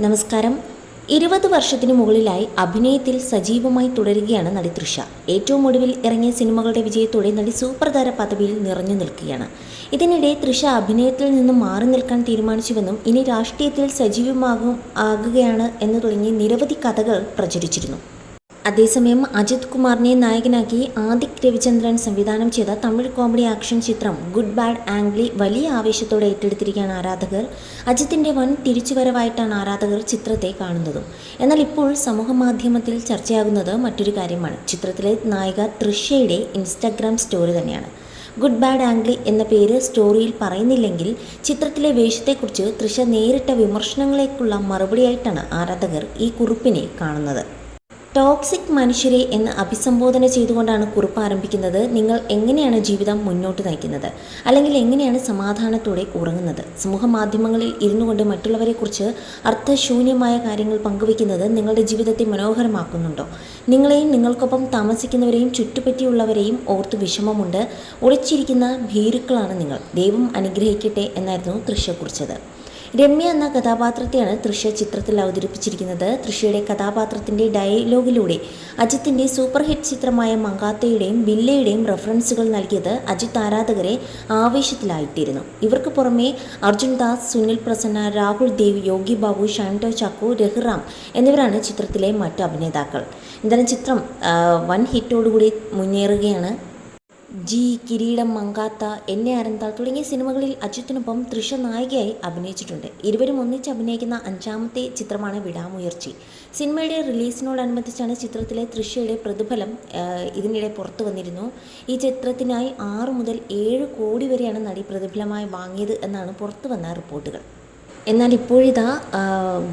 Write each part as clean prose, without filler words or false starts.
നമസ്കാരം. 20 വർഷത്തിനു മുകളിലായി അഭിനയത്തിൽ സജീവമായി തുടരുകയാണ് നടി തൃഷ. ഏറ്റവും ഒടുവിൽ ഇറങ്ങിയ സിനിമകളുടെ വിജയത്തോടെ നടി സൂപ്പർ താര പദവിയിൽ നിറഞ്ഞു നിൽക്കുകയാണ്. ഇതിനിടെ തൃഷ അഭിനയത്തിൽ നിന്നും മാറി നിൽക്കാൻ തീരുമാനിച്ചുവെന്നും ഇനി രാഷ്ട്രീയത്തിൽ സജീവമാകുകയാണ് എന്ന് തുടങ്ങി നിരവധി കഥകൾ പ്രചരിച്ചിരുന്നു. അതേസമയം അജിത് കുമാറിനെ നായകനാക്കി ആദിക് രവിചന്ദ്രൻ സംവിധാനം ചെയ്ത തമിഴ് കോമഡി ആക്ഷൻ ചിത്രം ഗുഡ് ബാഡ് ആംഗ്ലി വലിയ ആവേശത്തോടെ ഏറ്റെടുത്തിരിക്കുകയാണ് ആരാധകർ. അജിത്തിൻ്റെ വൻ തിരിച്ചുവരവായിട്ടാണ് ആരാധകർ ചിത്രത്തെ കാണുന്നതും. എന്നാൽ ഇപ്പോൾ സമൂഹമാധ്യമത്തിൽ ചർച്ചയാകുന്നത് മറ്റൊരു കാര്യമാണ്. ചിത്രത്തിലെ നായിക തൃഷയുടെ ഇൻസ്റ്റാഗ്രാം സ്റ്റോറി തന്നെയാണ്. ഗുഡ് ബാഡ് ആംഗ്ലി എന്ന പേര് സ്റ്റോറിയിൽ പറയുന്നില്ലെങ്കിൽ ചിത്രത്തിലെ വേഷത്തെക്കുറിച്ച് തൃഷ നേരിട്ട വിമർശനങ്ങളേക്കുള്ള മറുപടിയായിട്ടാണ് ആരാധകർ ഈ കുറിപ്പിനെ കാണുന്നത്. ടോക്സിക് മനുഷ്യരെ എന്ന് അഭിസംബോധന ചെയ്തുകൊണ്ടാണ് കുറിപ്പ് ആരംഭിക്കുന്നത്. നിങ്ങൾ എങ്ങനെയാണ് ജീവിതം മുന്നോട്ട് നയിക്കുന്നത്, അല്ലെങ്കിൽ എങ്ങനെയാണ് സമാധാനത്തോടെ ഉറങ്ങുന്നത്? സമൂഹ മാധ്യമങ്ങളിൽ ഇരുന്നു കൊണ്ട് മറ്റുള്ളവരെക്കുറിച്ച് അർത്ഥശൂന്യമായ കാര്യങ്ങൾ പങ്കുവയ്ക്കുന്നത് നിങ്ങളുടെ ജീവിതത്തെ മനോഹരമാക്കുന്നുണ്ടോ? നിങ്ങളെയും നിങ്ങൾക്കൊപ്പം താമസിക്കുന്നവരെയും ചുറ്റുപറ്റിയുള്ളവരെയും ഓർത്ത് വിഷമമുണ്ട്. ഒളിച്ചിരിക്കുന്ന ഭീരുക്കളാണ് നിങ്ങൾ. ദൈവം അനുഗ്രഹിക്കട്ടെ എന്നായിരുന്നു തൃഷ കുറിച്ചത്. രമ്യ എന്ന കഥാപാത്രത്തെയാണ് തൃഷ ചിത്രത്തിൽ അവതരിപ്പിച്ചിരിക്കുന്നത്. തൃഷയുടെ കഥാപാത്രത്തിൻ്റെ ഡയലോഗിലൂടെ അജിത്തിൻ്റെ സൂപ്പർ ഹിറ്റ് ചിത്രമായ മങ്കാത്തയുടെയും ബില്ലയുടെയും റെഫറൻസുകൾ നൽകിയത് അജിത്ത് ആരാധകരെ ആവേശത്തിലായിട്ടിരുന്നു. ഇവർക്ക് പുറമെ അർജുൻ ദാസ്, സുനിൽ പ്രസന്ന, രാഹുൽ ദേവ്, യോഗി ബാബു, ഷൈൻടോ ചാക്കോ, രഘുറാം എന്നിവരാണ് ചിത്രത്തിലെ മറ്റ് അഭിനേതാക്കൾ. എന്തായാലും ചിത്രം വൻ ഹിറ്റോടുകൂടി മുന്നേറുകയാണ്. ജി, കിരീടം, മങ്കാത്ത, എന്നെ അരന്താൾ തുടങ്ങിയ സിനിമകളിൽ അജിത്തിനൊപ്പം തൃഷ നായികയായി അഭിനയിച്ചിട്ടുണ്ട്. ഇരുവരും ഒന്നിച്ച് അഭിനയിക്കുന്ന 5ാമത്തെ ചിത്രമാണ് വിടാമുയർച്ചി. സിനിമയുടെ റിലീസിനോടനുബന്ധിച്ചാണ് ചിത്രത്തിലെ തൃഷയുടെ പ്രതിഫലം ഇതിനിടെ പുറത്തു വന്നിരുന്നു. ഈ ചിത്രത്തിനായി 6 മുതൽ 7 കോടി വരെയാണ് നടി പ്രതിഫലമായി വാങ്ങിയത് എന്നാണ് പുറത്തു വന്ന റിപ്പോർട്ടുകൾ. എന്നാൽ ഇപ്പോഴിതാ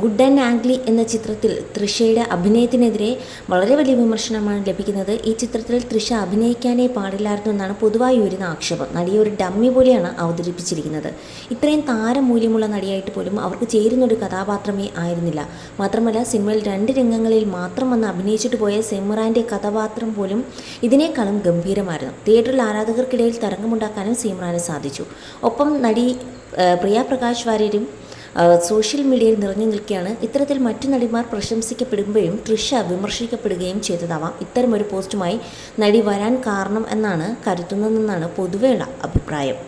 ഗുഡ് ആൻഡ് ആംഗ്ലി എന്ന ചിത്രത്തിൽ തൃഷയുടെ അഭിനയത്തിനെതിരെ വളരെ വലിയ വിമർശനമാണ് ലഭിക്കുന്നത്. ഈ ചിത്രത്തിൽ തൃഷ അഭിനയിക്കാനേ പാടില്ലായിരുന്നു എന്നാണ് പൊതുവായി ഉയരുന്ന ആക്ഷേപം. നടിയെ ഒരു ഡമ്മി പോലെയാണ് അവതരിപ്പിച്ചിരിക്കുന്നത്. ഇത്രയും താരമൂല്യമുള്ള നടിയായിട്ട് പോലും അവർക്ക് ചേരുന്നൊരു കഥാപാത്രമേ ആയിരുന്നില്ല. മാത്രമല്ല, സിനിമയിൽ 2 രംഗങ്ങളിൽ മാത്രം വന്ന് അഭിനയിച്ചിട്ട് പോയ സിമ്രാൻ്റെ കഥാപാത്രം പോലും ഇതിനേക്കാളും ഗംഭീരമായിരുന്നു. തിയേറ്ററിൽ ആരാധകർക്കിടയിൽ തരംഗമുണ്ടാക്കാനും സിമ്രാന് സാധിച്ചു. ഒപ്പം നടി പ്രിയ പ്രകാശ് വാര്യരും സോഷ്യൽ മീഡിയയിൽ നിറഞ്ഞു നിൽക്കുകയാണ്. ഇത്തരത്തിൽ മറ്റു നടിമാർ പ്രശംസിക്കപ്പെടുമ്പോഴും തൃഷ വിമർശിക്കപ്പെടുകയും ചെയ്തതാവാം ഇത്തരമൊരു പോസ്റ്റുമായി നടി വരാൻ കാരണം എന്നാണ് കരുതുന്നതെന്നാണ് പൊതുവെയുള്ള അഭിപ്രായം.